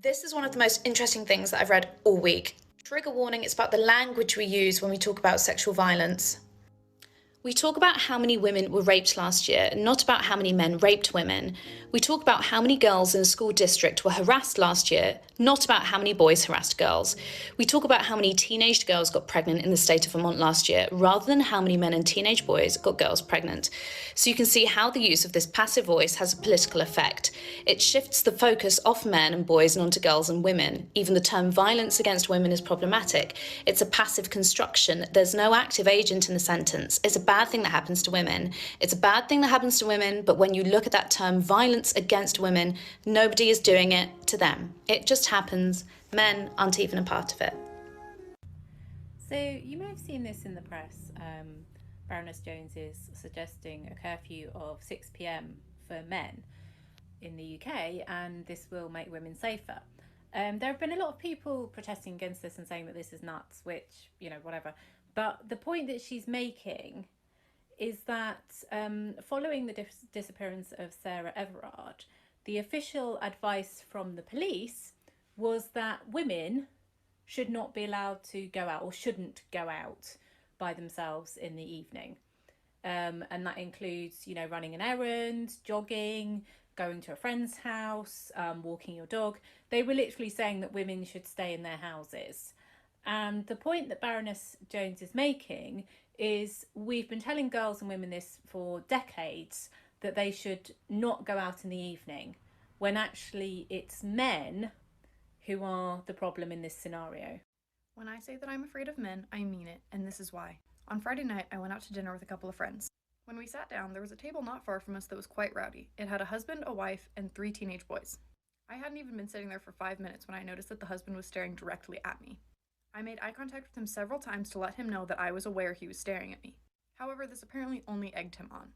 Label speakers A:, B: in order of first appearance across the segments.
A: This is one of the most interesting things that I've read all week. Trigger warning, it's about the language we use when we talk about sexual violence. We talk about how many women were raped last year, not about how many men raped women. We talk about how many girls in a school district were harassed last year, not about how many boys harassed girls. We talk about how many teenage girls got pregnant in the state of Vermont last year, rather than how many men and teenage boys got girls pregnant. So you can see how the use of this passive voice has a political effect. It shifts the focus off men and boys and onto girls and women. Even the term violence against women is problematic. It's a passive construction. There's no active agent in the sentence. It's a bad thing that happens to women. It's a bad thing that happens to women, but when you look at that term violence against women, nobody is doing it to them. It just happens. Men aren't even a part of it.
B: So you may have seen this in the press. Baroness Jones is suggesting a curfew of 6 p.m. for men in the UK, and this will make women safer. There have been a lot of people protesting against this and saying that this is nuts, which, whatever. But the point that she's making is that following the disappearance of Sarah Everard, the official advice from the police was that women should not be allowed to go out, or shouldn't go out by themselves in the evening. And that includes, running an errand, jogging, going to a friend's house, walking your dog. They were literally saying that women should stay in their houses. And the point that Baroness Jones is making is we've been telling girls and women this for decades, that they should not go out in the evening, when actually it's men who are the problem in this scenario.
C: When I say that I'm afraid of men, I mean it, and this is why. On Friday night, I went out to dinner with a couple of friends. When we sat down, there was a table not far from us that was quite rowdy. It had a husband, a wife, and 3 teenage boys. I hadn't even been sitting there for 5 minutes when I noticed that the husband was staring directly at me. I made eye contact with him several times to let him know that I was aware he was staring at me. However, this apparently only egged him on.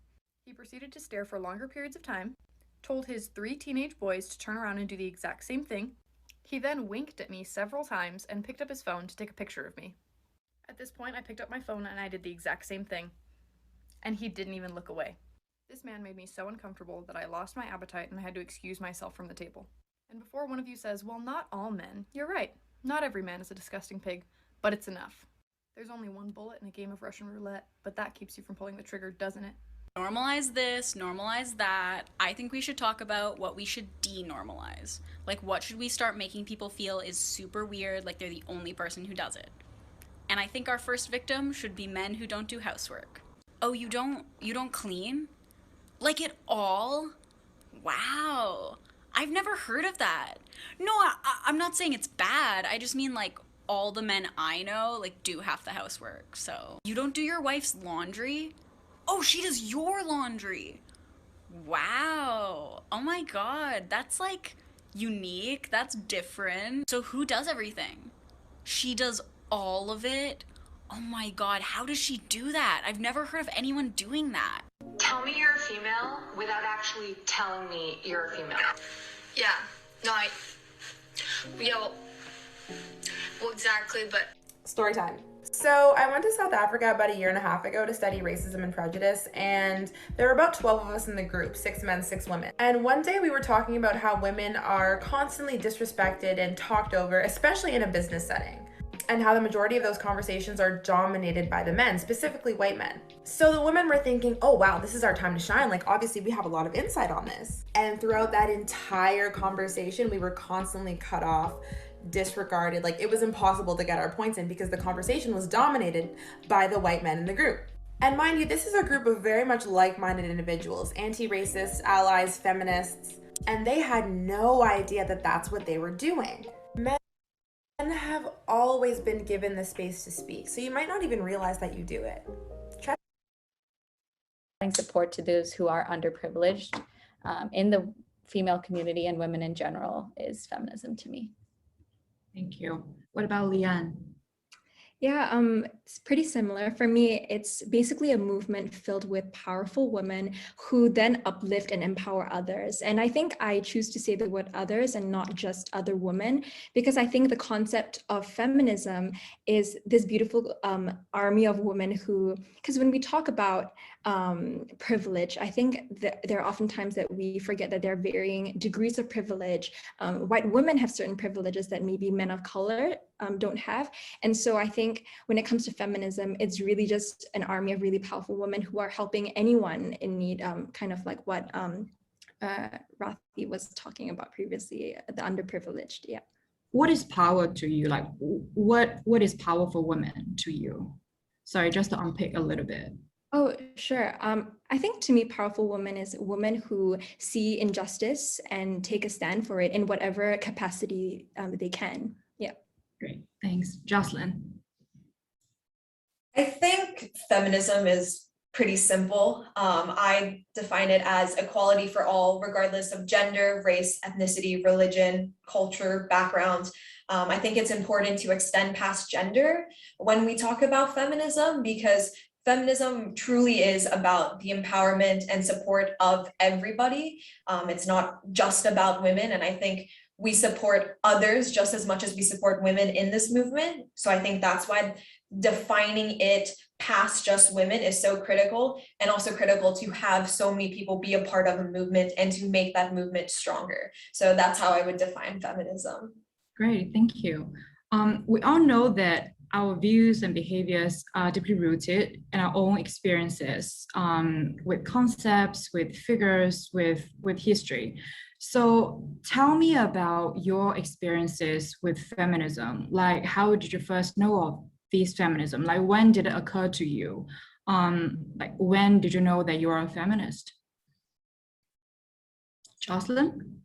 C: He proceeded to stare for longer periods of time, told his 3 teenage boys to turn around and do the exact same thing. He then winked at me several times and picked up his phone to take a picture of me. At this point, I picked up my phone and I did the exact same thing. And he didn't even look away. This man made me so uncomfortable that I lost my appetite and I had to excuse myself from the table. And before one of you says, well, not all men, you're right. Not every man is a disgusting pig, but it's enough. There's only one bullet in a game of Russian roulette, but that keeps you from pulling the trigger, doesn't it?
D: Normalize this, normalize that. I think we should talk about what we should denormalize. Like, what should we start making people feel is super weird, like they're the only person who does it. And I think our first victim should be men who don't do housework. Oh, you don't clean? Like, at all? Wow. I've never heard of that. No, I'm not saying it's bad. I just mean, like, all the men I know, like, do half the housework. So, you don't do your wife's laundry? Oh, she does your laundry. Wow. Oh my God. That's, like, unique. That's different. So who does everything? She does all of it? Oh my God. How does she do that? I've never heard of anyone doing that.
E: Tell me you're a female without actually telling me you're a female.
F: Yeah, no, well, exactly, but...
G: Story time. So I went to South Africa about 1.5 years ago to study racism and prejudice, and there were about 12 of us in the group, 6 men, 6 women. And one day we were talking about how women are constantly disrespected and talked over, especially in a business setting, and how the majority of those conversations are dominated by the men, specifically white men. So the women were thinking, oh wow, this is our time to shine. Like, obviously we have a lot of insight on this. And throughout that entire conversation, we were constantly cut off, disregarded. Like, it was impossible to get our points in because the conversation was dominated by the white men in the group. And mind you, this is a group of very much like-minded individuals, anti-racists, allies, feminists, and they had no idea that that's what they were doing. Men have always been given the space to speak, so you might not even realize that you do it.
H: Support to those who are underprivileged in the female community and women in general is feminism to me.
I: Thank you. What about Leanne?
J: Yeah,
I: It's pretty similar. For me, it's basically a movement filled with powerful women who then uplift and empower others. And I think I choose to say the word others and not just other women, because I think the concept of feminism is this beautiful army of women who, because when we talk about privilege, I think that there are often times that we forget that there are varying degrees of privilege. White women have certain privileges that maybe men of color don't have. And so I think when it comes to feminism, it's really just an army of really powerful women who are helping anyone in need, kind of like what Radhe was talking about previously, the underprivileged. Yeah.
J: What is power to you? Like, what is power for women to you? Sorry, just to unpick a little bit.
I: Oh, sure. I think to me, powerful woman is a woman who see injustice and take a stand for it in whatever capacity they can. Yeah.
J: Great, thanks. Joslyn.
K: I think feminism is pretty simple. I define it as equality for all, regardless of gender, race, ethnicity, religion, culture, background. I think it's important to extend past gender when we talk about feminism, because feminism truly is about the empowerment and support of everybody. It's not just about women, and I think we support others just as much as we support women in this movement. So I think that's why defining it past just women is so critical, and also critical to have so many people be a part of a movement and to make that movement stronger. So that's how I would define feminism.
J: Great, thank you. We all know that our views and behaviors are deeply rooted in our own experiences, with concepts, with figures, with history. So tell me about your experiences with feminism. Like, how did you first know of this feminism? Like, when did it occur to you? Like, when did you know that you are a feminist? Joslyn?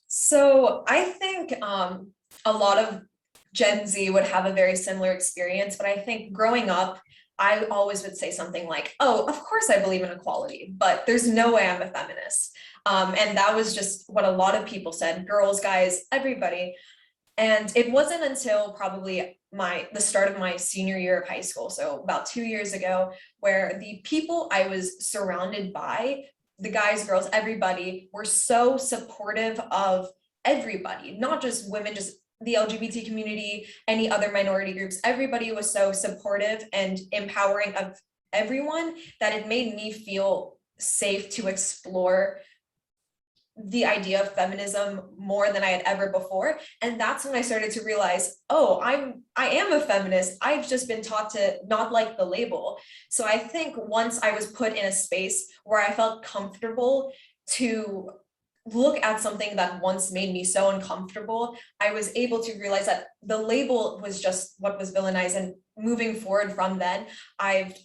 K: So I think a lot of Gen Z would have a very similar experience, but I think growing up, I always would say something like, oh, of course I believe in equality, but there's no way I'm a feminist. And that was just what a lot of people said, girls, guys, everybody. And it wasn't until probably the start of my senior year of high school, so about 2 years ago, where the people I was surrounded by, the guys, girls, everybody, were so supportive of everybody, not just women, just the LGBT community, any other minority groups. Everybody was so supportive and empowering of everyone that it made me feel safe to explore the idea of feminism more than I had ever before. And that's when I started to realize, oh, I am a feminist. I've just been taught to not like the label. So I think once I was put in a space where I felt comfortable to look at something that once made me so uncomfortable, I was able to realize that the label was just what was villainized. And moving forward from then, I've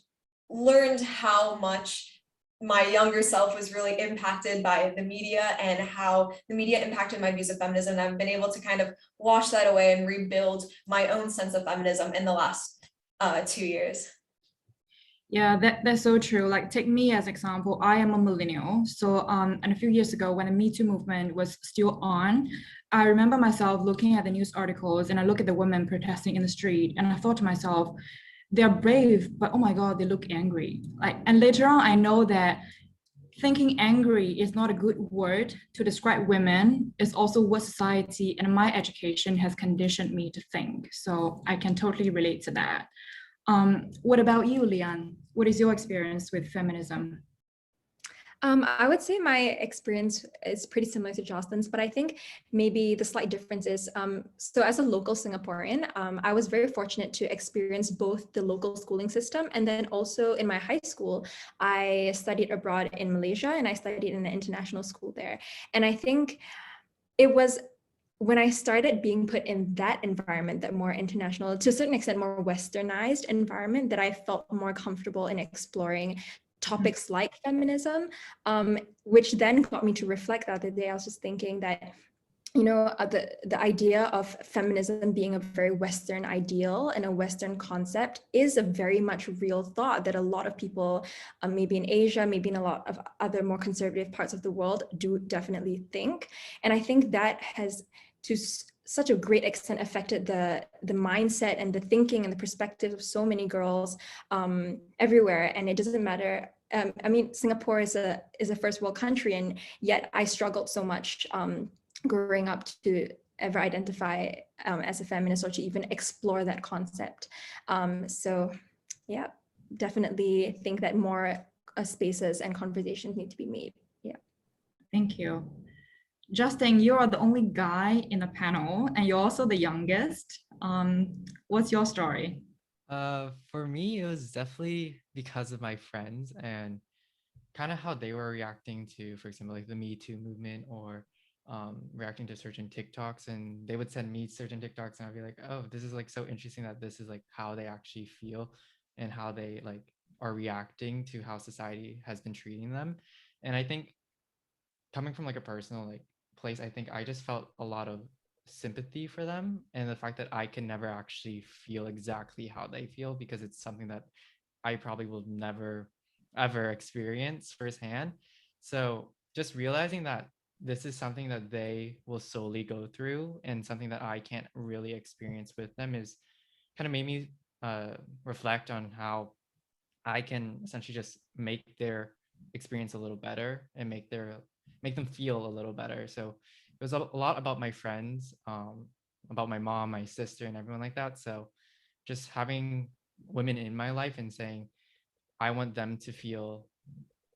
K: learned how much my younger self was really impacted by the media and how the media impacted my views of feminism. And I've been able to kind of wash that away and rebuild my own sense of feminism in the last 2 years.
J: Yeah, that's so true. Like, take me as example. I am a millennial. So and a few years ago, when the Me Too movement was still on, I remember myself looking at the news articles, and I look at the women protesting in the street, and I thought to myself, they're brave, but oh my God, they look angry. Like, and later on, I know that thinking angry is not a good word to describe women. It's also what society and my education has conditioned me to think. So I can totally relate to that. What about you, Leanne? What is your experience with feminism?
I: I would say my experience is pretty similar to Joslyn's, but I think maybe the slight difference is, so as a local Singaporean, I was very fortunate to experience both the local schooling system, and then also in my high school, I studied abroad in Malaysia, and I studied in an international school there. And I think it was when I started being put in that environment, that more international, to a certain extent, more westernized environment, that I felt more comfortable in exploring topics like feminism, which then got me to reflect. The other day, I was just thinking that, you know, the idea of feminism being a very Western ideal and a Western concept is a very much real thought that a lot of people, maybe in Asia, maybe in a lot of other more conservative parts of the world, do definitely think. And I think that has, to such a great extent affected the mindset and the thinking and the perspective of so many girls everywhere. And it doesn't matter. I mean, Singapore is a first world country, and yet I struggled so much growing up to ever identify as a feminist or to even explore that concept. So yeah, definitely think that more spaces and conversations need to be made. Yeah.
J: Thank you. Joslyn, you are the only guy in the panel, and you're also the youngest. What's your story?
L: For me, it was definitely because of my friends and kind of how they were reacting to, for example, like the Me Too movement, or reacting to certain TikToks, and they would send me certain TikToks, and I'd be like, oh, this is like so interesting that this is like how they actually feel and how they like are reacting to how society has been treating them. And I think coming from like a personal like place, I think I just felt a lot of sympathy for them, and the fact that I can never actually feel exactly how they feel because it's something that I probably will never ever experience firsthand. So just realizing that this is something that they will solely go through and something that I can't really experience with them is kind of made me reflect on how I can essentially just make their experience a little better and make them feel a little better. So it was a lot about my friends, about my mom, my sister, and everyone like that. So just having women in my life and saying, I want them to feel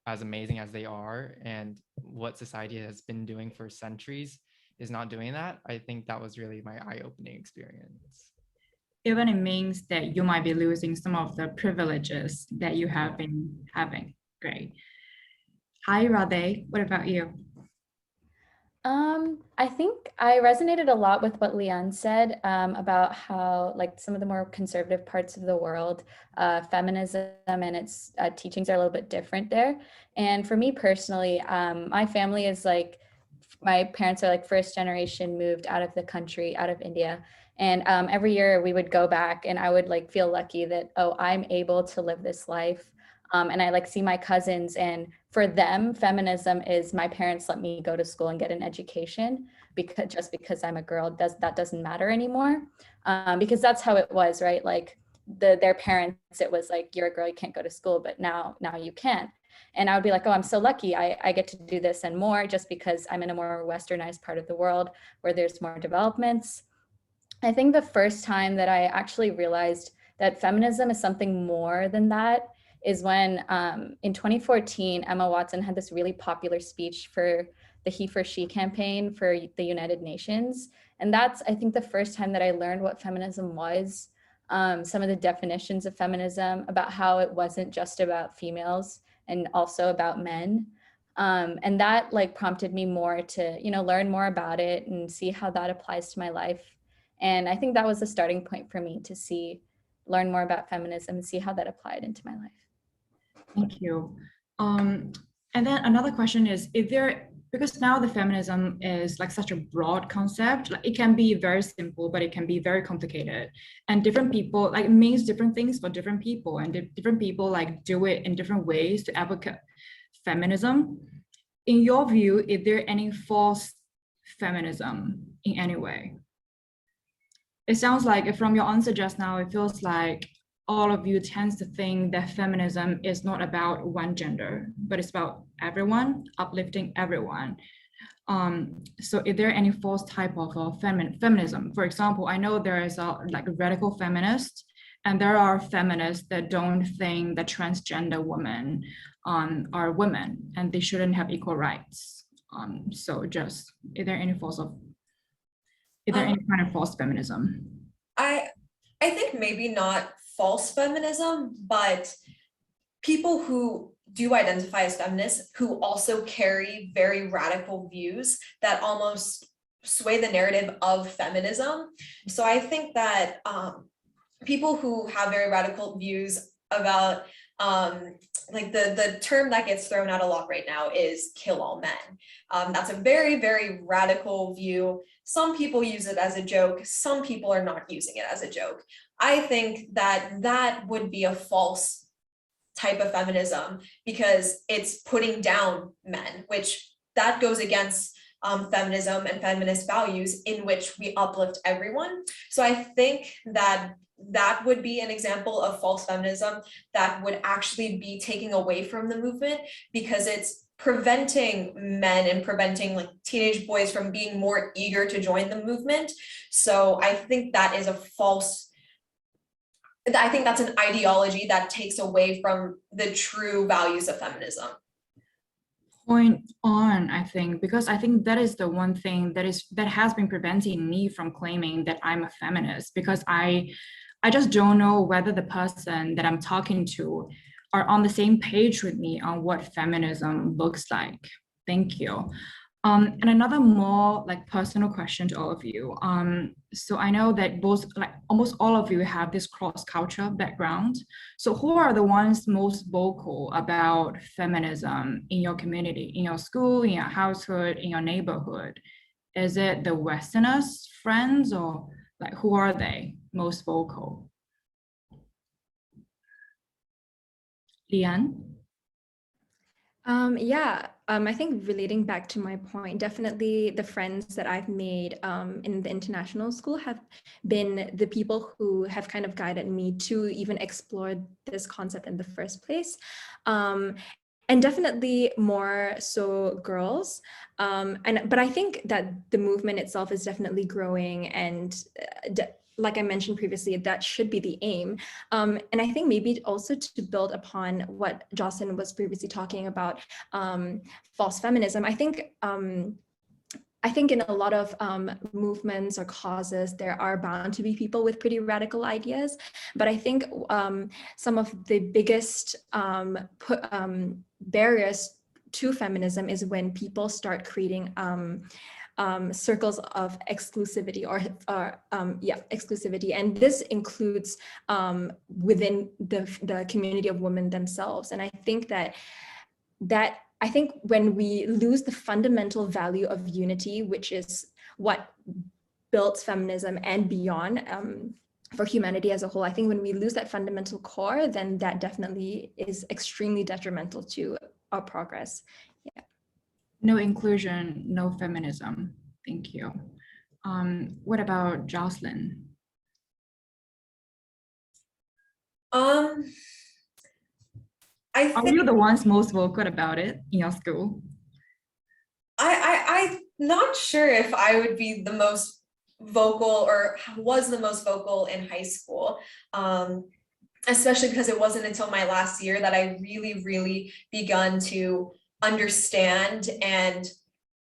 L: as amazing as they are, and what society has been doing for centuries is not doing that. I think that was really my eye-opening experience.
J: Even it means that you might be losing some of the privileges that you have been having. Great. Hi, Radhe. What about you?
H: I think I resonated a lot with what Leanne said about how like some of the more conservative parts of the world, feminism and its teachings are a little bit different there. And for me personally, my family is like, my parents are like first generation moved out of the country, out of India. And every year we would go back and I would like feel lucky that, oh, I'm able to live this life. And I like see my cousins, and for them, feminism is my parents let me go to school and get an education because I'm a girl, that doesn't matter anymore. Because that's how it was, right? Like their parents, it was like, you're a girl, you can't go to school, but now you can. And I would be like, oh, I'm so lucky. I get to do this and more just because I'm in a more westernized part of the world where there's more developments. I think the first time that I actually realized that feminism is something more than that is when in 2014, Emma Watson had this really popular speech for the He for She campaign for the United Nations. And that's, I think, the first time that I learned what feminism was, some of the definitions of feminism, about how it wasn't just about females and also about men. And that like prompted me more to, learn more about it and see how that applies to my life. And I think that was the starting point for me to learn more about feminism and see how that applied into my life.
J: Thank you. And then another question is there, because now the feminism is like such a broad concept, like it can be very simple, but it can be very complicated. And different people, like it means different things for different people, and different people like do it in different ways to advocate feminism. In your view, is there any false feminism in any way? It sounds like from your answer just now, it feels like all of you tends to think that feminism is not about one gender, but it's about everyone, uplifting everyone. So is there any false type of feminism? For example, I know there is a like radical feminist, and there are feminists that don't think that transgender women are women and they shouldn't have equal rights. So just, is there any kind of false feminism?
K: I think maybe not false feminism, but people who do identify as feminists who also carry very radical views that almost sway the narrative of feminism. So I think that people who have very radical views about like the term that gets thrown out a lot right now is kill all men. That's a very, very radical view. Some people use it as a joke. Some people are not using it as a joke. I think that would be a false type of feminism because it's putting down men, which that goes against feminism and feminist values in which we uplift everyone. So I think that that would be an example of false feminism that would actually be taking away from the movement, because it's preventing men and preventing like teenage boys from being more eager to join the movement. So I think that is I think that's an ideology that takes away from the true values of feminism.
J: Point on, I think, because I think that is the one thing that has been preventing me from claiming that I'm a feminist, because I just don't know whether the person that I'm talking to are on the same page with me on what feminism looks like. Thank you. And another more like personal question to all of you. So I know that almost all of you have this cross-culture background. So who are the ones most vocal about feminism in your community, in your school, in your household, in your neighborhood? Is it the Westerners, friends, or like who are they most vocal? Lian?
I: I think relating back to my point, definitely the friends that I've made in the international school have been the people who have kind of guided me to even explore this concept in the first place. And definitely more so girls. But I think that the movement itself is definitely growing, and like I mentioned previously, that should be the aim. And I think maybe also to build upon what Joslyn was previously talking about, false feminism. I think in a lot of movements or causes, there are bound to be people with pretty radical ideas. But I think some of the biggest barriers to feminism is when people start creating circles of exclusivity exclusivity. And this includes within the community of women themselves. And I think that when we lose the fundamental value of unity, which is what built feminism and beyond for humanity as a whole, I think when we lose that fundamental core, then that definitely is extremely detrimental to our progress. Yeah.
J: No inclusion, no feminism. Thank you. What about Joslyn?
K: I think,
J: are you the ones most vocal about it in your school?
K: I'm not sure if I would be the most vocal or was the most vocal in high school, especially because it wasn't until my last year that I really begun to understand and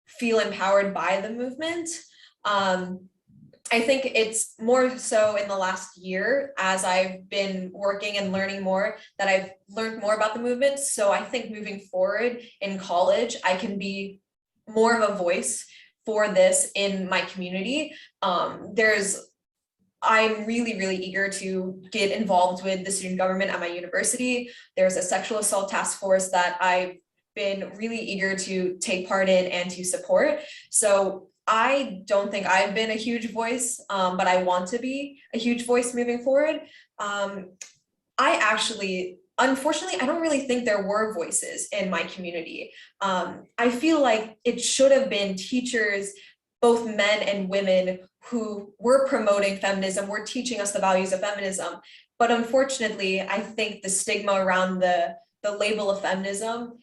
K: feel empowered by the movement. I think it's more so in the last year, as I've been working and learning more, that I've learned more about the movement. So I think moving forward in college, I can be more of a voice for this in my community. I'm really eager to get involved with the student government at my university. There's a sexual assault task force that I've been really eager to take part in and to support. So I don't think I've been a huge voice, but I want to be a huge voice moving forward. Unfortunately, I don't really think there were voices in my community. I feel like it should have been teachers, both men and women, who were promoting feminism, were teaching us the values of feminism. But unfortunately, I think the stigma around the label of feminism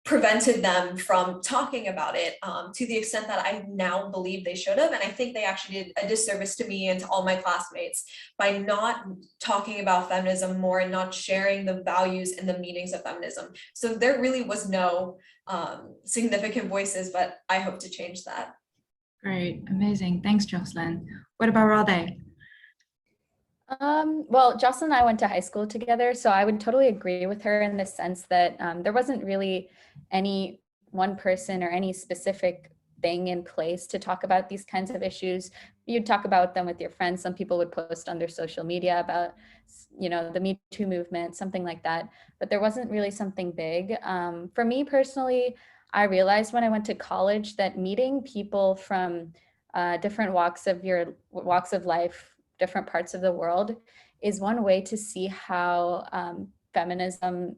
K: prevented them from talking about it to the extent that I now believe they should have. And I think they actually did a disservice to me and to all my classmates by not talking about feminism more and not sharing the values and the meanings of feminism. So there really was no significant voices, but I hope to change that.
J: Great, amazing. Thanks, Joslyn. What about Radhe?
H: Well, Joslyn and I went to high school together, so I would totally agree with her in the sense that there wasn't really any one person or any specific thing in place to talk about these kinds of issues. You'd talk about them with your friends. Some people would post on their social media about, the Me Too movement, something like that, but there wasn't really something big. For me personally, I realized when I went to college that meeting people from different walks of life, different parts of the world, is one way to see how feminism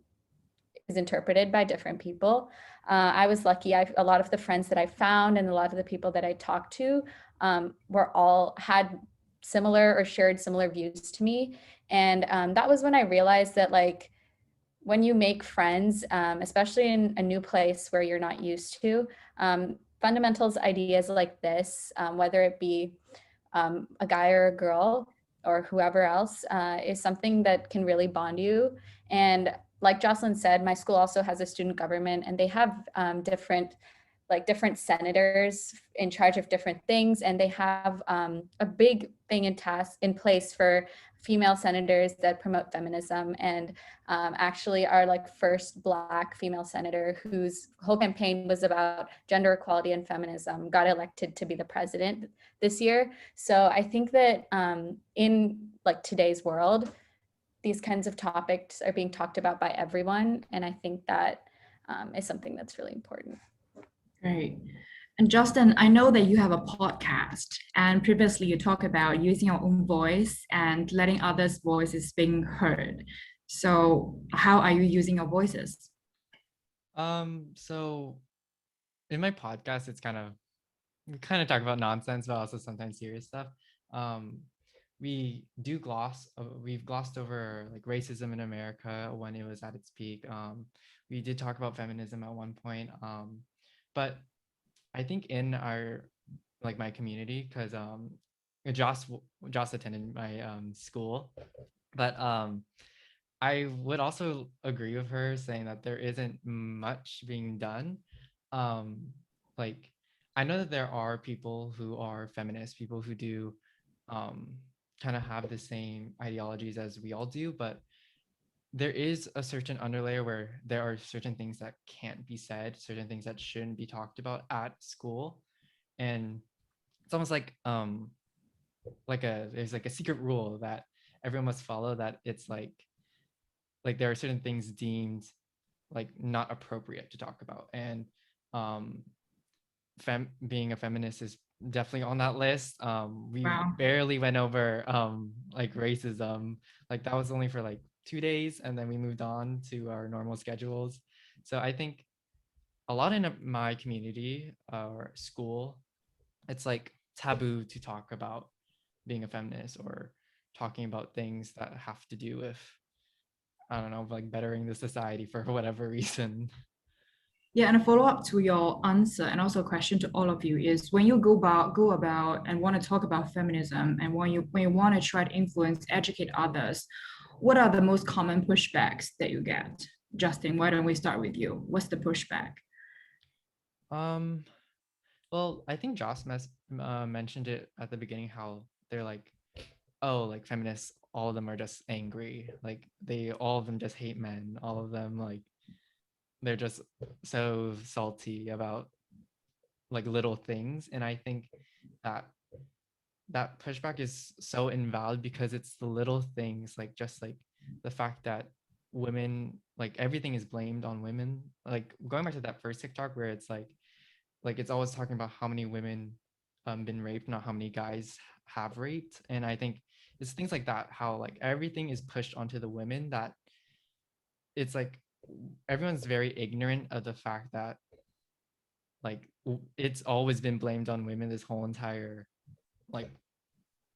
H: is interpreted by different people. I was lucky. A lot of the friends that I found and a lot of the people that I talked to had similar or shared similar views to me. And that was when I realized that, like, when you make friends, especially in a new place where you're not used to, fundamentals ideas like this, whether it be a guy or a girl or whoever else, is something that can really bond you. And like Joslyn said, my school also has a student government, and they have different senators in charge of different things, and they have a big thing in place for female senators that promote feminism. And actually our like first Black female senator, whose whole campaign was about gender equality and feminism, got elected to be the president this year. So I think that in like today's world, these kinds of topics are being talked about by everyone, and I think that is something that's really important.
J: Great. And Justin, I know that you have a podcast, and previously you talked about using your own voice and letting others' voices being heard. So how are you using your voices?
L: So in my podcast, we kind of talk about nonsense, but also sometimes serious stuff. We've glossed over like racism in America when it was at its peak. We did talk about feminism at one point. But I think in my community, because Joss attended my school, but I would also agree with her saying that there isn't much being done. Like, I know that there are people who are feminists, people who do kind of have the same ideologies as we all do, but there is a certain underlayer where there are certain things that can't be said, certain things that shouldn't be talked about at school. And it's almost like there's like a secret rule that everyone must follow, that it's like there are certain things deemed like not appropriate to talk about. And being a feminist is definitely on that list. We barely went over like racism. Like that was only for like 2 days, and then we moved on to our normal schedules. So I think a lot in my community or school, it's like taboo to talk about being a feminist or talking about things that have to do with, I don't know, like bettering the society for whatever reason.
J: Yeah, and a follow-up to your answer, and also a question to all of you, is when you go about and want to talk about feminism, and when you want to try to influence, educate others, what are the most common pushbacks that you get? Justin, why don't we start with you? What's the pushback?
L: Well, I think Joss mentioned it at the beginning, how they're like, oh, like feminists, all of them are just angry. Like all of them just hate men. All of them, like, they're just so salty about like little things. And I think that pushback is so invalid, because it's the little things, like just like the fact that women, like everything is blamed on women. Like going back to that first TikTok where it's like it's always talking about how many women been raped, not how many guys have raped. And I think it's things like that, how like everything is pushed onto the women, that it's like everyone's very ignorant of the fact that like it's always been blamed on women, this whole entire like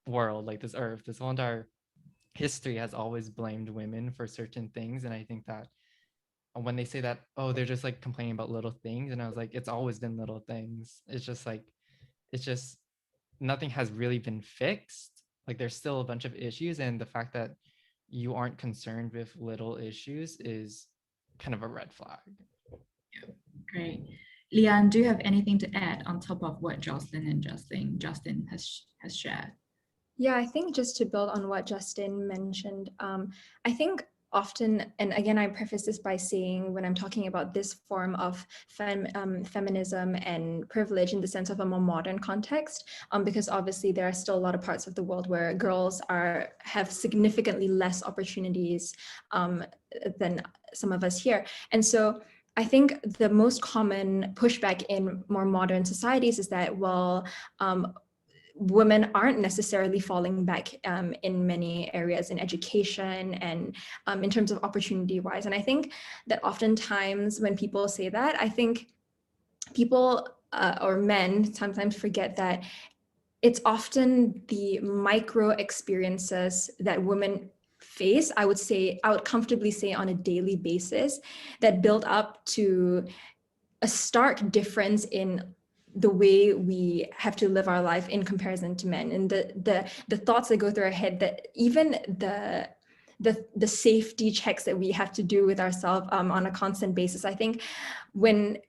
L: world, like this earth, this whole entire history has always blamed women for certain things. And I think that when they say that, oh, they're just like complaining about little things, and I was like, it's always been little things. It's just nothing has really been fixed. Like there's still a bunch of issues, and the fact that you aren't concerned with little issues is kind of a red flag.
J: Yeah, great. Leanne, do you have anything to add on top of what Joslyn and Justin has shared?
I: Yeah, I think just to build on what Justin mentioned, I think often, and again, I preface this by saying when I'm talking about this form of feminism and privilege in the sense of a more modern context, because obviously there are still a lot of parts of the world where girls have significantly less opportunities than some of us here. And so I think the most common pushback in more modern societies is that, well, women aren't necessarily falling back in many areas in education and in terms of opportunity wise. And I think that oftentimes when people say that, I think people or men sometimes forget that it's often the micro experiences that women face, I would comfortably say on a daily basis, that build up to a stark difference in the way we have to live our life in comparison to men, and the thoughts that go through our head, that even the safety checks that we have to do with ourselves on a constant basis. I think when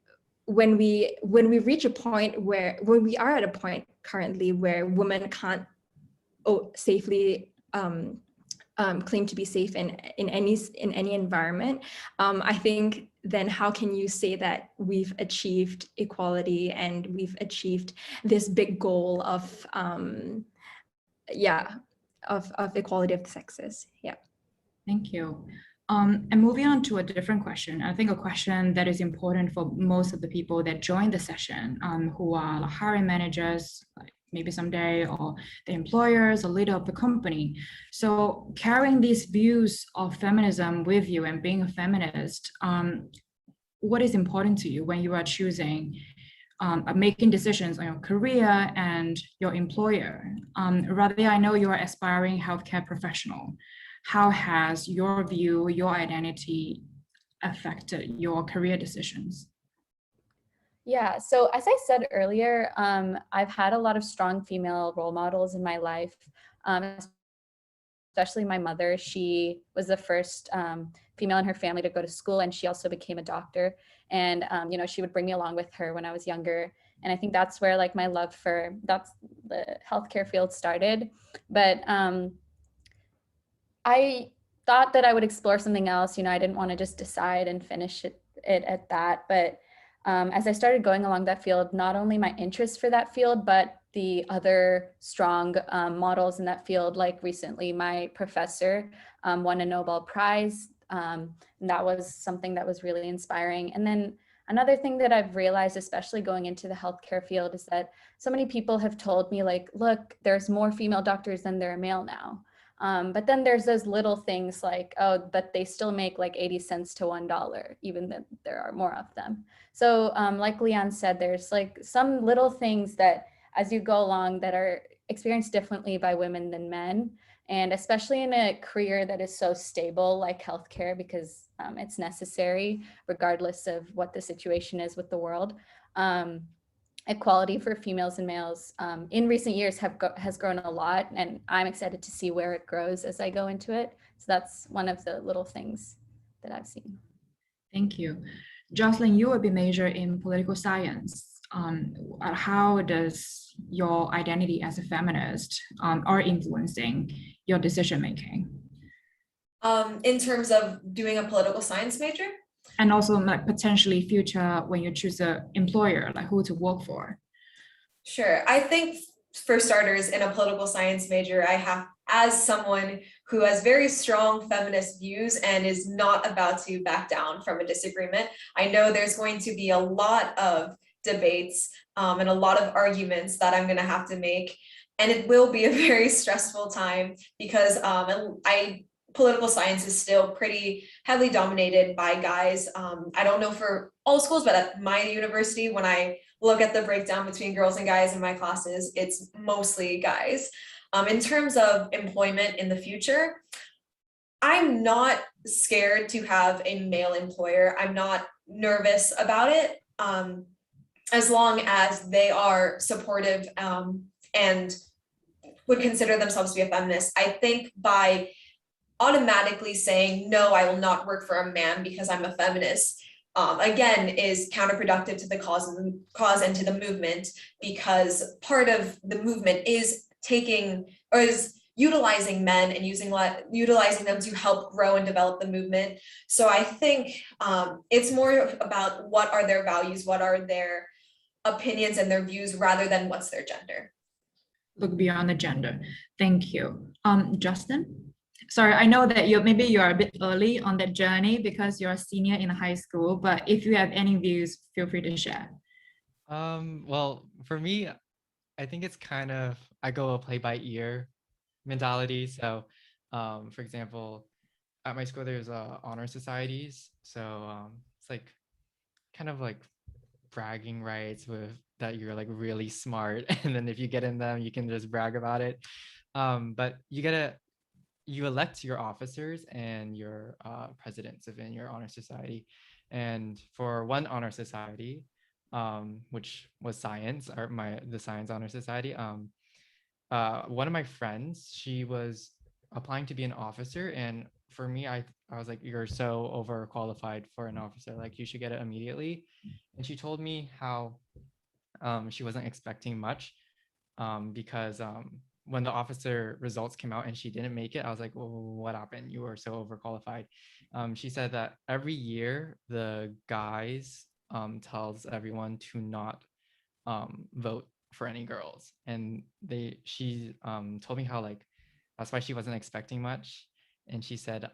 I: we reach a point when we are at a point currently where women can't safely claim to be safe in any environment, I think then how can you say that we've achieved equality and we've achieved this big goal of equality of the sexes? Yeah.
J: Thank you. And moving on to a different question, I think a question that is important for most of the people that join the session, who are hiring managers, like maybe someday, or the employers, a leader of the company. So carrying these views of feminism with you and being a feminist, what is important to you when you are choosing, making decisions on your career and your employer? Radhe, I know you are aspiring healthcare professional. How has your view, your identity affected your career decisions?
H: Yeah, so as I said earlier, I've had a lot of strong female role models in my life, especially my mother. She was the first female in her family to go to school, and she also became a doctor. And she would bring me along with her when I was younger. And I think that's where like my love for the healthcare field started. But I thought that I would explore something else. I didn't want to just decide and finish it at that. But as I started going along that field, not only my interest for that field, but the other strong models in that field, like recently my professor won a Nobel Prize. And that was something that was really inspiring. And then another thing that I've realized, especially going into the healthcare field, is that so many people have told me, like, look, there's more female doctors than there are male now. But then there's those little things like, oh, but they still make like 80 cents to $1, even though there are more of them. So like Leon said, there's like some little things that as you go along that are experienced differently by women than men. And especially in a career that is so stable like healthcare, because it's necessary regardless of what the situation is with the world. Equality for females and males in recent years has grown a lot, and I'm excited to see where it grows as I go into it. So that's one of the little things that I've seen.
J: Thank you. Joslyn, you will be majored in political science. How does your identity as a feminist are influencing your decision making?
K: In terms of doing a political science major?
J: And also like potentially future when you choose an employer, like who to work for.
K: Sure. I think for starters, in a political science major, I have, as someone who has very strong feminist views and is not about to back down from a disagreement, I know there's going to be a lot of debates and a lot of arguments that I'm going to have to make. And it will be a very stressful time because political science is still pretty heavily dominated by guys. I don't know for all schools, but at my university, when I look at the breakdown between girls and guys in my classes, it's mostly guys. In terms of employment in the future, I'm not scared to have a male employer. I'm not nervous about it, as long as they are supportive and would consider themselves to be a feminist. I think by automatically saying, no, I will not work for a man because I'm a feminist, again, is counterproductive to the cause and to the movement, because part of the movement is utilizing men and utilizing them to help grow and develop the movement. So I think it's more about what are their values, what are their opinions and their views, rather than what's their gender.
J: Look beyond the gender. Thank you. Justin? Sorry, I know that maybe you're a bit early on that journey because you're a senior in high school, but if you have any views, feel free to share.
L: Well, for me, I think it's kind of, I go a play by ear mentality. So, for example, at my school, there's honor societies. So it's like kind of like bragging rights with that you're like really smart. And then if you get in them, you can just brag about it. But you elect your officers and your presidents within your honor society. And for one honor society, which was science, or the science honor society, one of my friends, she was applying to be an officer, and for me, I was like, you're so overqualified for an officer, like you should get it immediately. And she told me how she wasn't expecting much, because when the officer results came out and she didn't make it, I was like, well, what happened? You were so overqualified. She said that every year the guys tells everyone to not vote for any girls, and she told me how like that's why she wasn't expecting much. And she said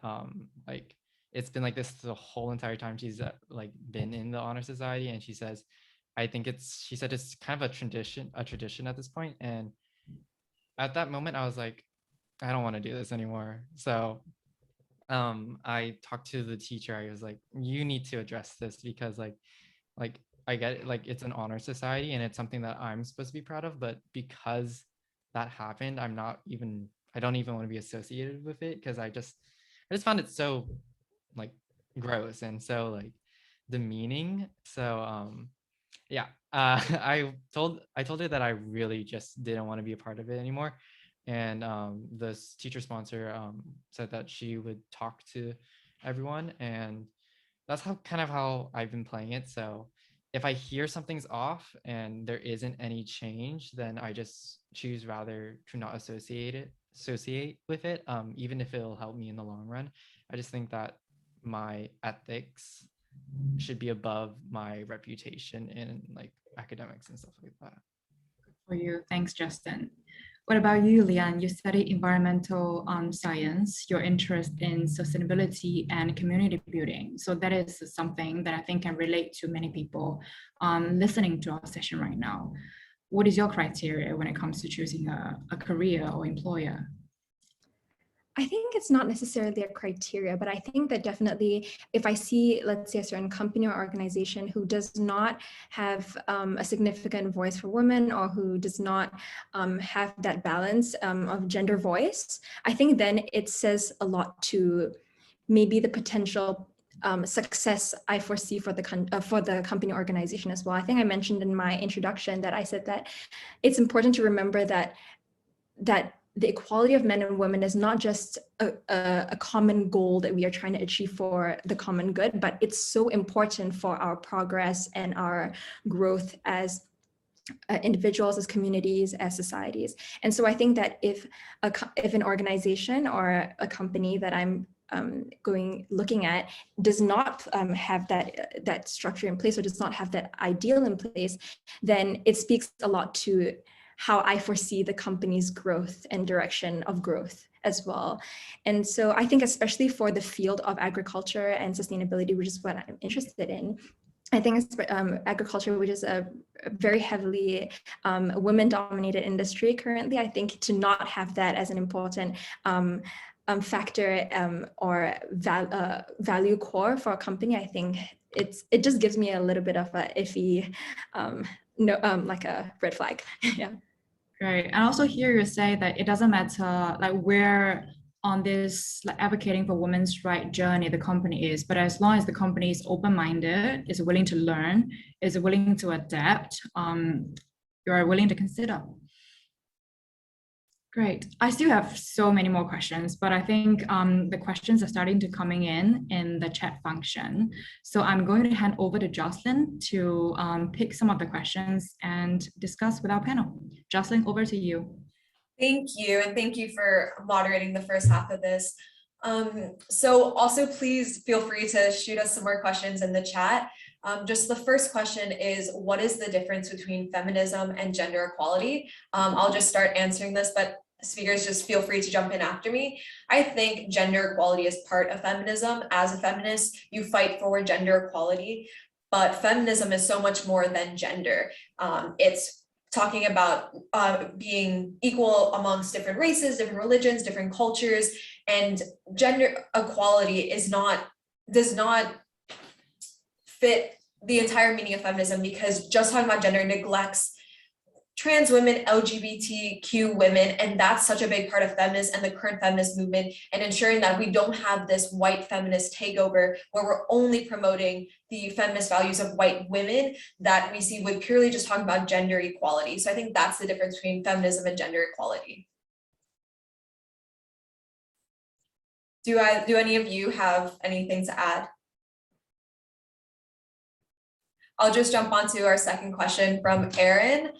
L: like it's been like this the whole entire time she's like been in the honor society. And she says, she said it's kind of a tradition at this point. And at that moment I was like, I don't want to do this anymore. So I talked to the teacher. I was like, you need to address this, because like I get it, like it's an honor society and it's something that I'm supposed to be proud of, but because that happened, I don't even want to be associated with it, because I just found it so like gross and so like demeaning. So yeah, I told her that I really just didn't want to be a part of it anymore. And this teacher sponsor said that she would talk to everyone, and that's how I've been playing it. So if I hear something's off and there isn't any change, then I just choose rather to not associate with it, even if it'll help me in the long run. I just think that my ethics should be above my reputation in like academics and stuff like that.
J: For you. Thanks, Justin. What about you, Leanne? You study environmental science, your interest in sustainability and community building. So that is something that I think can relate to many people listening to our session right now. What is your criteria when it comes to choosing a career or employer?
I: I think it's not necessarily a criteria, but I think that definitely if I see, let's say, a certain company or organization who does not have a significant voice for women, or who does not have that balance of gender voice, I think then it says a lot to maybe the potential success I foresee for the company organization as well. I think I mentioned in my introduction that I said that it's important to remember that the equality of men and women is not just a common goal that we are trying to achieve for the common good, but it's so important for our progress and our growth as individuals, as communities, as societies. And so I think that if an organization or a company that I'm looking at does not have that structure in place, or does not have that ideal in place, then it speaks a lot to how I foresee the company's growth and direction of growth as well. And so I think especially for the field of agriculture and sustainability, which is what I'm interested in, I think it's agriculture, which is a very heavily women-dominated industry currently. I think to not have that as an important factor or value core for a company, I think it just gives me a little bit of a iffy, like a red flag. Yeah.
J: Right. And also hear you say that it doesn't matter like where on this like advocating for women's right journey the company is, but as long as the company is open-minded, is willing to learn, is willing to adapt, you are willing to consider. Great. I still have so many more questions, but I think the questions are starting to coming in the chat function. So I'm going to hand over to Joslyn to pick some of the questions and discuss with our panel. Joslyn, over to you.
K: Thank you, and thank you for moderating the first half of this. So also please feel free to shoot us some more questions in the chat. Just the first question is, what is the difference between feminism and gender equality? I'll just start answering this, but speakers just feel free to jump in after me. I think gender equality is part of feminism. As a feminist, you fight for gender equality, but feminism is so much more than gender. It's talking about being equal amongst different races, different religions, different cultures, and gender equality does not fit the entire meaning of feminism, because just talking about gender neglects trans women, LGBTQ women, and that's such a big part of feminism and the current feminist movement, and ensuring that we don't have this white feminist takeover where we're only promoting the feminist values of white women that we see with purely just talking about gender equality. So I think that's the difference between feminism and gender equality. Do any of you have anything to add? I'll just jump onto our second question from Erin.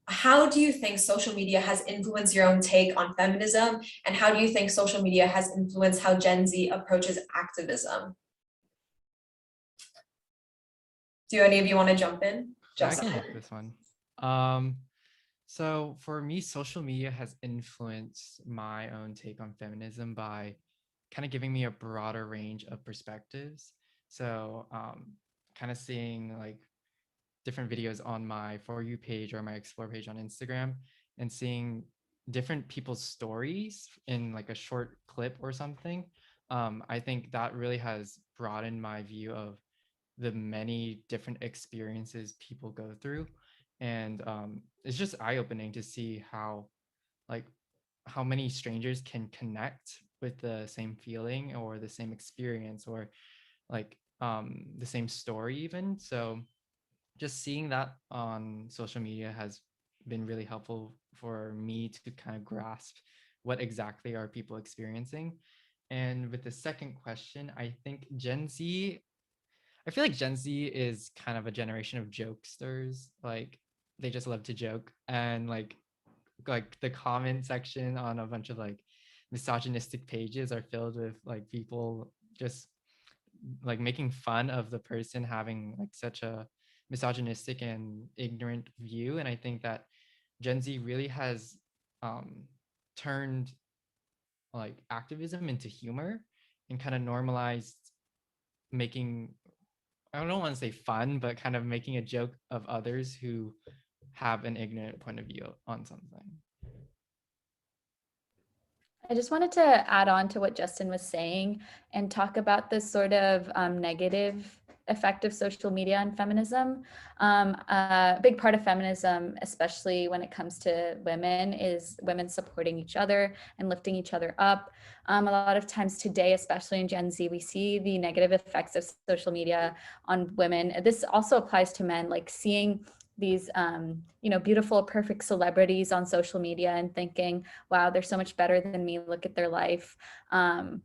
K: How do you think social media has influenced your own take on feminism? And how do you think social media has influenced how Gen Z approaches activism? Do any of you want to jump in?
L: I can take this one. So for me, social media has influenced my own take on feminism by kind of giving me a broader range of perspectives. So kind of seeing like different videos on my For You page or my Explore page on Instagram, and seeing different people's stories in like a short clip or something. I think that really has broadened my view of the many different experiences people go through. And it's just eye-opening to see how many strangers can connect with the same feeling or the same experience, or like the same story even. So just seeing that on social media has been really helpful for me to kind of grasp what exactly are people experiencing. And with the second question, I feel like Gen Z is kind of a generation of jokesters. Like they just love to joke, and like the comment section on a bunch of like misogynistic pages are filled with like people just like making fun of the person having like such a misogynistic and ignorant view. And I think that Gen Z really has turned like activism into humor and kind of normalized making, I don't want to say fun, but kind of making a joke of others who have an ignorant point of view on something.
H: I just wanted to add on to what Justin was saying and talk about this sort of negative effect of social media on feminism. A big part of feminism, especially when it comes to women, is women supporting each other and lifting each other up. A lot of times today, especially in Gen Z, we see the negative effects of social media on women. This also applies to men, like seeing these beautiful, perfect celebrities on social media and thinking, wow, they're so much better than me, look at their life, and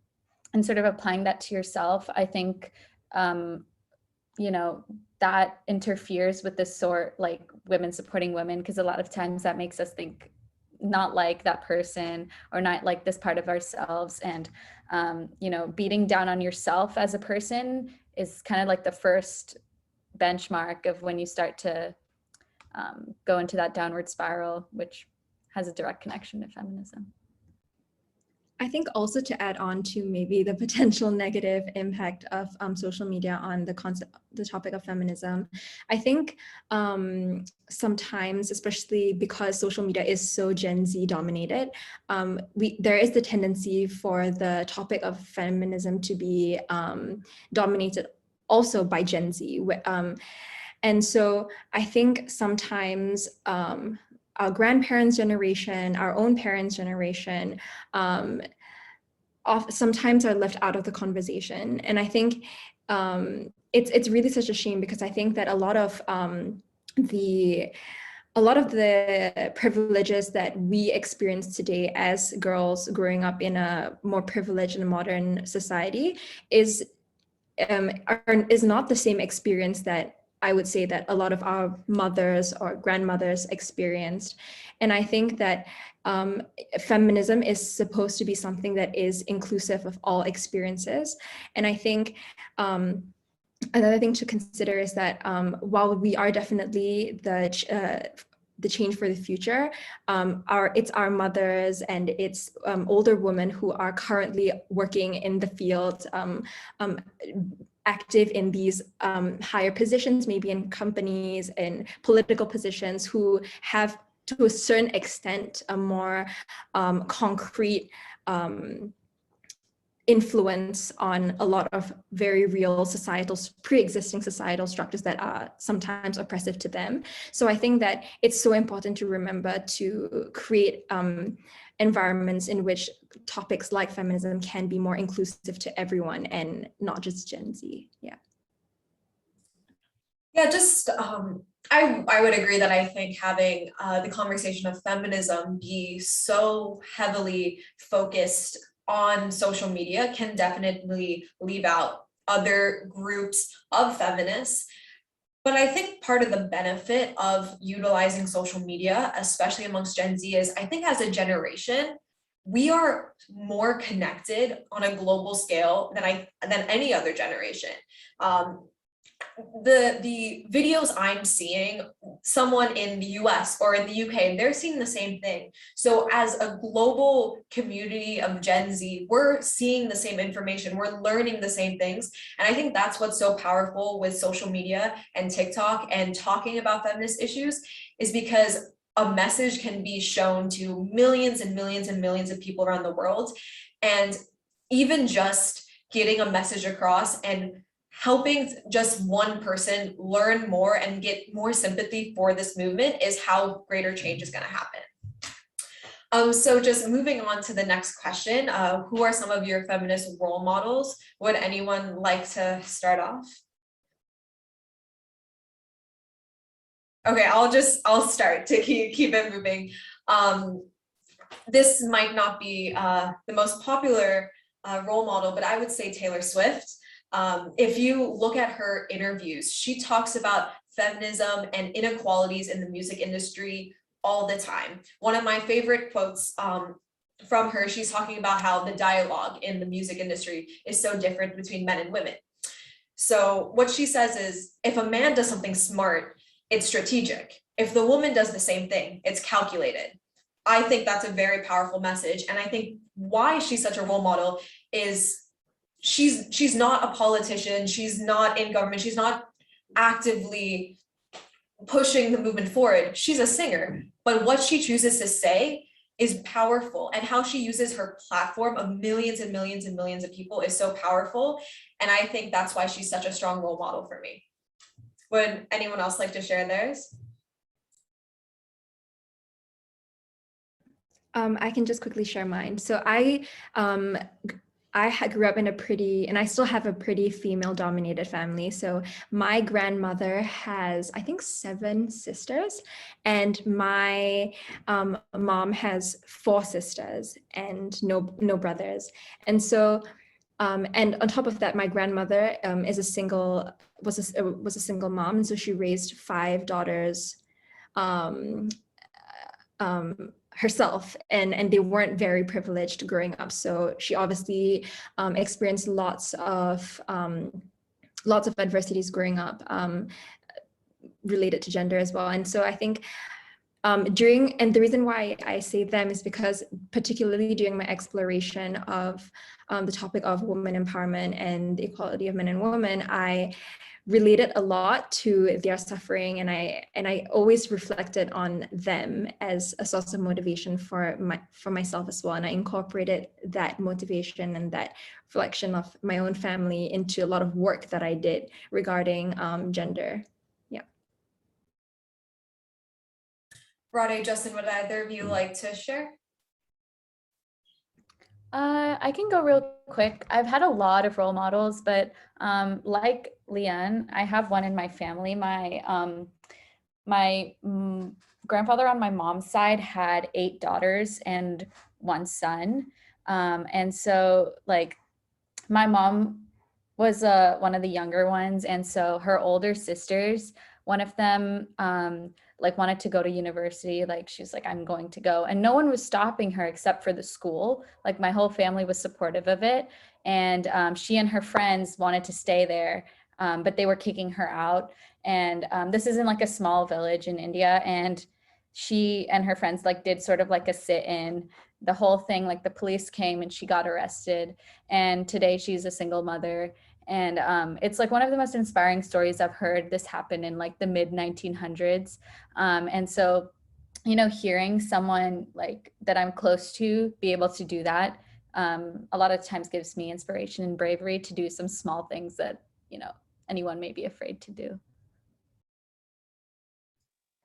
H: sort of applying that to yourself. I think that interferes with this sort, like women supporting women, because a lot of times that makes us think not like that person or not like this part of ourselves. And beating down on yourself as a person is kind of like the first benchmark of when you start to go into that downward spiral, which has a direct connection to feminism.
I: I think also to add on to maybe the potential negative impact of social media on the topic of feminism, I think sometimes, especially because social media is so Gen Z dominated, there is the tendency for the topic of feminism to be dominated also by Gen Z. And so I think sometimes our grandparents' generation, our own parents' generation, sometimes are left out of the conversation. And I think it's really such a shame, because I think that a lot of the privileges that we experience today as girls growing up in a more privileged and modern society is not the same experience that I would say that a lot of our mothers or grandmothers experienced. And I think that feminism is supposed to be something that is inclusive of all experiences. And I think another thing to consider is that while we are definitely the change for the future, it's our mothers and it's older women who are currently working in the field, active in these higher positions, maybe in companies and political positions, who have to a certain extent, a more concrete influence on a lot of very real pre-existing societal structures that are sometimes oppressive to them. So I think that it's so important to remember to create environments in which topics like feminism can be more inclusive to everyone and not just Gen Z.
K: Yeah, just I would agree that I think having the conversation of feminism be so heavily focused on social media can definitely leave out other groups of feminists. But I think part of the benefit of utilizing social media, especially amongst Gen Z, is I think as a generation, we are more connected on a global scale than any other generation. The videos I'm seeing, someone in the US or in the UK, they're seeing the same thing. So as a global community of Gen Z, we're seeing the same information, we're learning the same things. And I think that's what's so powerful with social media and TikTok and talking about feminist issues, is because a message can be shown to millions and millions and millions of people around the world. And even just getting a message across and helping just one person learn more and get more sympathy for this movement is how greater change is going to happen. So just moving on to the next question, who are some of your feminist role models? Would anyone like to start off? Okay, I'll start to keep it moving. This might not be the most popular role model, but I would say Taylor Swift. If you look at her interviews, she talks about feminism and inequalities in the music industry all the time. One of my favorite quotes from her, she's talking about how the dialogue in the music industry is so different between men and women. So what she says is, if a man does something smart, it's strategic. If the woman does the same thing, it's calculated. I think that's a very powerful message. And I think why she's such a role model is she's not a politician, she's not in government, she's not actively pushing the movement forward. She's a singer, but what she chooses to say is powerful, and how she uses her platform of millions and millions and millions of people is so powerful. And I think that's why she's such a strong role model for me. Would anyone else like to share theirs?
I: I can just quickly share mine. So I grew up in a pretty, and I still have a pretty female-dominated family. So my grandmother has, I think, 7 sisters, and my mom has 4 sisters and no brothers. And so, and on top of that, my grandmother was a single mom, and so she raised 5 daughters herself, and they weren't very privileged growing up. So she obviously experienced lots of adversities growing up related to gender as well. And so I think and the reason why I say them is because particularly during my exploration of the topic of women empowerment and the equality of men and women, I related a lot to their suffering, and I always reflected on them as a source of motivation for myself as well. And I incorporated that motivation and that reflection of my own family into a lot of work that I did regarding gender. Yeah.
K: Radhe, Joslyn, would either of you like to share?
H: I can go real quick. I've had a lot of role models, but like Leanne, I have one in my family. My grandfather on my mom's side had 8 daughters and 1 son. And so like my mom was one of the younger ones. And so her older sisters, one of them like wanted to go to university. Like she's like, I'm going to go. And no one was stopping her except for the school. Like my whole family was supportive of it. And she and her friends wanted to stay there, but they were kicking her out. And this is in like a small village in India. And she and her friends like did sort of like a sit-in. The whole thing, like the police came and she got arrested. And today she's a single mother. And it's like one of the most inspiring stories I've heard. This happened in like the mid 1900s. And so hearing someone like that I'm close to be able to do that, a lot of times gives me inspiration and bravery to do some small things that, anyone may be afraid to do.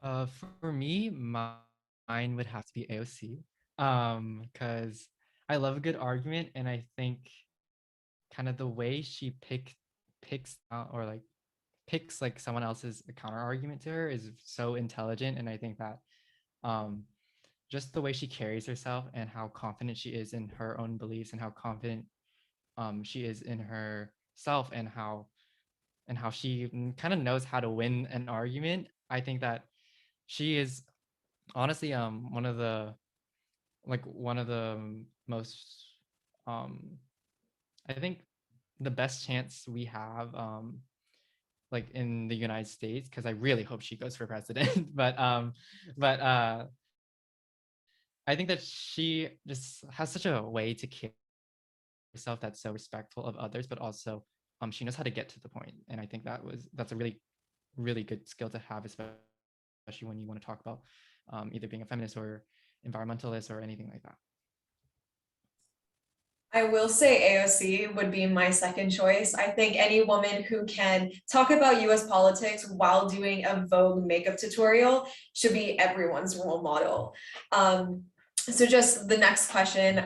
L: For me, mine would have to be AOC, because I love a good argument, and I think kind of the way she picks or like picks like someone else's counter argument to her is so intelligent, and I think that um just the way she carries herself and how confident she is in her own beliefs and how confident she is in herself and how she kind of knows how to win an argument. I think that she is honestly one of the most I think the best chance we have like in the United States, because I really hope she goes for president. But I think that she just has such a way to carry herself that's so respectful of others, but also she knows how to get to the point. And I think that's a really good skill to have, especially when you want to talk about either being a feminist or environmentalist or anything like that.
K: I will say AOC would be my second choice. I think any woman who can talk about US politics while doing a Vogue makeup tutorial should be everyone's role model. So just the next question,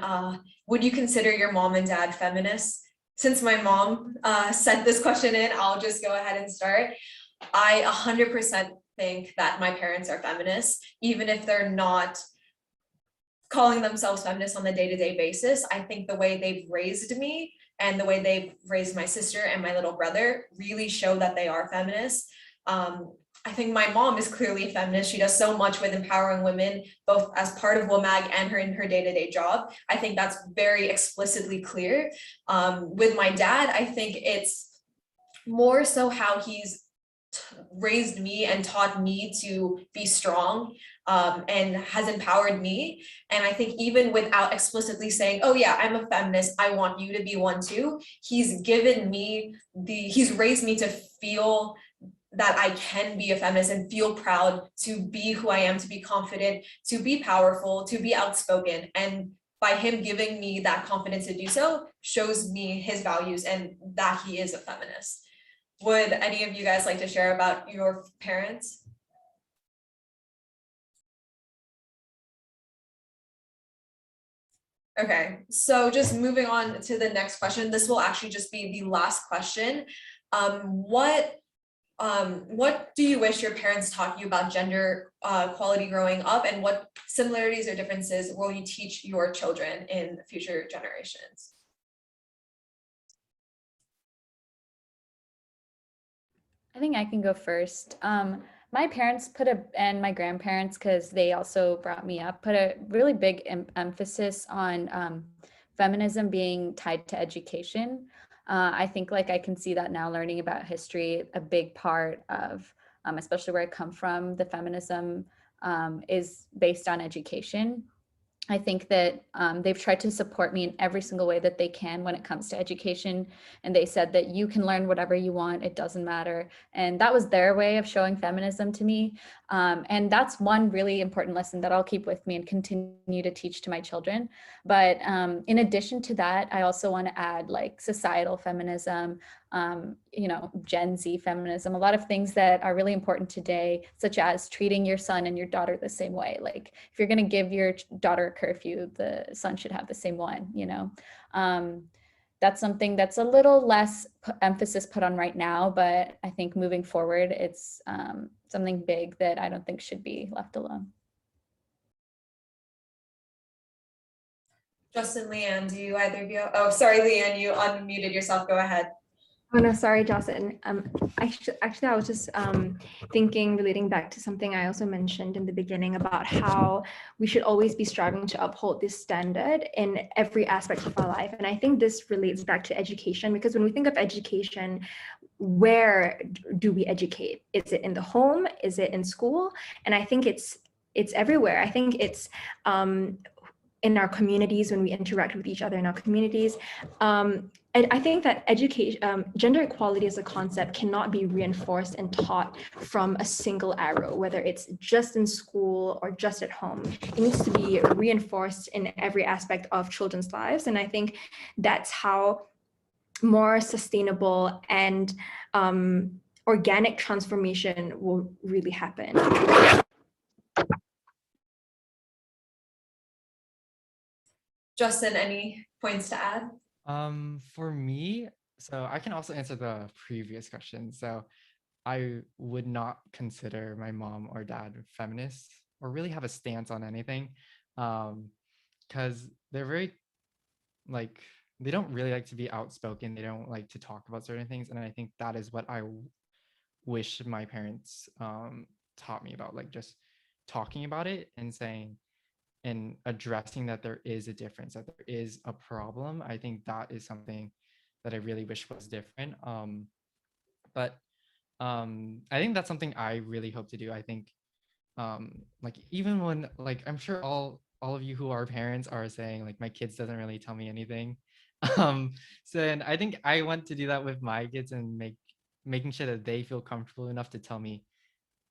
K: would you consider your mom and dad feminists? Since my mom sent this question in, I'll just go ahead and start. I 100% think that my parents are feminists, even if they're not calling themselves feminists on the day-to-day basis. I think the way they've raised me and the way they've raised my sister and my little brother really show that they are feminists. I think my mom is clearly a feminist. She does so much with empowering women, both as part of WOMAG and in her day-to-day job. I think that's very explicitly clear. With my dad, I think it's more so how he's raised me and taught me to be strong, and has empowered me. And I think even without explicitly saying, oh yeah, I'm a feminist, I want you to be one too, he's raised me to feel that I can be a feminist and feel proud to be who I am, to be confident, to be powerful, to be outspoken. And by him giving me that confidence to do so, shows me his values and that he is a feminist. Would any of you guys like to share about your parents? Okay, so just moving on to the next question. This will actually just be the last question. What do you wish your parents taught you about gender equality growing up, and what similarities or differences will you teach your children in future generations?
H: I think I can go first. My parents and my grandparents, because they also brought me up, put a really big emphasis on feminism being tied to education. I think like I can see that now learning about history, a big part of, especially where I come from, the feminism is based on education. I think that they've tried to support me in every single way that they can when it comes to education. And they said that you can learn whatever you want, it doesn't matter. And that was their way of showing feminism to me. And that's one really important lesson that I'll keep with me and continue to teach to my children. But in addition to that, I also want to add like societal feminism, Gen Z feminism, a lot of things that are really important today, such as treating your son and your daughter the same way. Like if you're going to give your daughter a curfew, the son should have the same one, That's something that's a little less emphasis put on right now, but I think moving forward, it's something big that I don't think should be left alone.
K: Justin, Leanne, do you either of you? Oh, sorry, Leanne, you unmuted yourself. Go ahead.
I: Oh no, sorry, Joslyn. Actually, I was just thinking, relating back to something I also mentioned in the beginning about how we should always be striving to uphold this standard in every aspect of our life. And I think this relates back to education, because when we think of education, where do we educate? Is it in the home? Is it in school? And I think it's everywhere. I think it's in our communities, when we interact with each other in our communities. I think that education, gender equality as a concept cannot be reinforced and taught from a single arrow, whether it's just in school or just at home. It needs to be reinforced in every aspect of children's lives. And I think that's how more sustainable and organic transformation will really happen.
K: Justin, any points to add?
L: For me, so I can also answer the previous question. So I would not consider my mom or dad feminists or really have a stance on anything, because they're very like they don't really like to be outspoken. They don't like to talk about certain things, and I think that is what I wish my parents taught me about, like just talking about it and saying and addressing that there is a difference, that there is a problem. I think that is something that I really wish was different. But I think that's something I really hope to do. I think like even when like I'm sure all of you who are parents are saying like my kids doesn't really tell me anything. So and I think I want to do that with my kids and making sure that they feel comfortable enough to tell me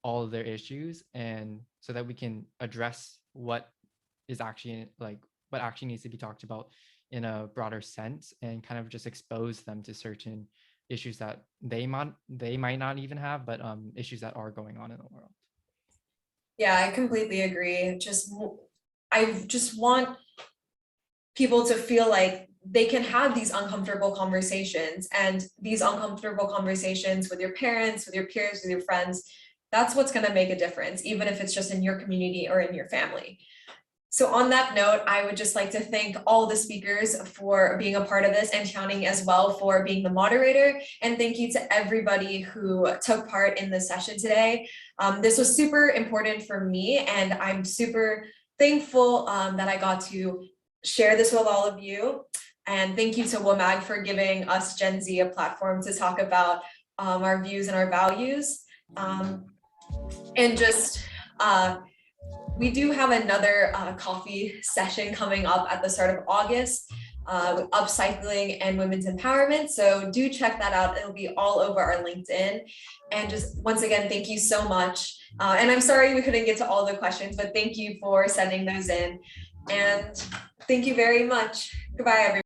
L: all of their issues, and so that we can address what is actually like what actually needs to be talked about in a broader sense, and kind of just expose them to certain issues that they might not even have, but issues that are going on in the world.
K: Yeah, I completely agree. I just want people to feel like they can have these uncomfortable conversations, and these uncomfortable conversations with your parents, with your peers, with your friends, that's what's going to make a difference, even if it's just in your community or in your family. So on that note, I would just like to thank all the speakers for being a part of this, and Tianing as well for being the moderator. And thank you to everybody who took part in this session today. This was super important for me, and I'm super thankful that I got to share this with all of you. And thank you to WOMAG for giving us Gen Z a platform to talk about our views and our values. And just, we do have another coffee session coming up at the start of August with upcycling and women's empowerment. So do check that out. It'll be all over our LinkedIn. And just once again, thank you so much. And I'm sorry we couldn't get to all the questions, but thank you for sending those in. And thank you very much. Goodbye, everyone.